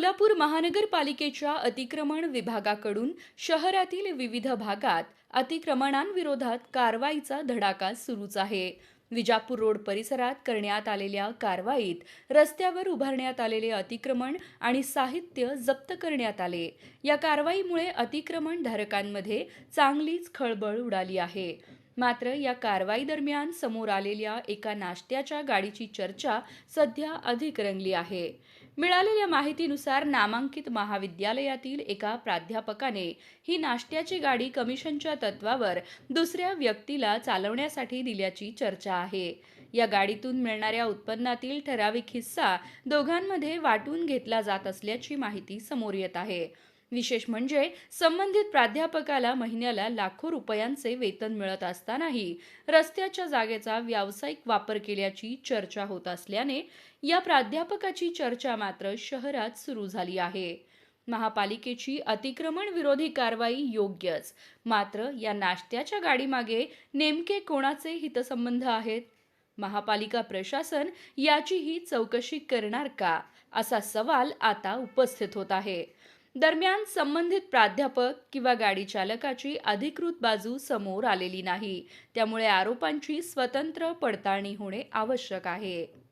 सोलापूर महानगरपालिकेच्या अतिक्रमण विभागाकडून शहरातील विविध भागात अतिक्रमणांविरोधात कारवाईचा धडाका सुरूच आहे. विजापूर रोड परिसरात करण्यात आलेल्या कारवाईत रस्त्यावर उभारण्यात आलेले अतिक्रमण आणि साहित्य जप्त करण्यात आले. या कारवाईमुळे अतिक्रमण धारकांमध्ये चांगलीच खळबळ उडाली आहे. मात्र या कारवाई दरम्यान समोर आलेल्या एका नाश्त्याच्या गाडीची चर्चा सध्या अधिक रंगली आहे. मिळालेल्या माहितीनुसार नामांकित महाविद्यालयातील एका प्राध्यापकाने ही नाश्त्याची गाडी कमिशनच्या तत्वावर दुसऱ्या व्यक्तीला चालवण्यासाठी दिल्याची चर्चा आहे. या गाडीतून मिळणाऱ्या उत्पन्नातील ठराविक हिस्सा दोघांमध्ये वाटून घेतला जात असल्याची माहिती समोर येत आहे. विशेष म्हणजे संबंधित प्राध्यापकाला महिन्याला लाखो रुपयांचे वेतन मिळत असतानाही रस्त्याच्या जागेचा व्यावसायिक वापर केल्याची चर्चा होत असल्याने या प्राध्यापकाची चर्चा मात्र शहरात सुरू झाली आहे. महापालिकेची अतिक्रमण विरोधी कारवाई योग्यच, मात्र या नाश्त्याच्या गाडीमागे नेमके कोणाचे हितसंबंध आहेत? महापालिका प्रशासन याचीही चौकशी करणार का, असा सवाल आता उपस्थित होत आहे. दरम्यान संबंधित प्राध्यापक किंवा गाडी चालकाची अधिकृत बाजू समोर आलेली नाही. त्यामुळे आरोपांची स्वतंत्र पडताळणी होणे आवश्यक आहे.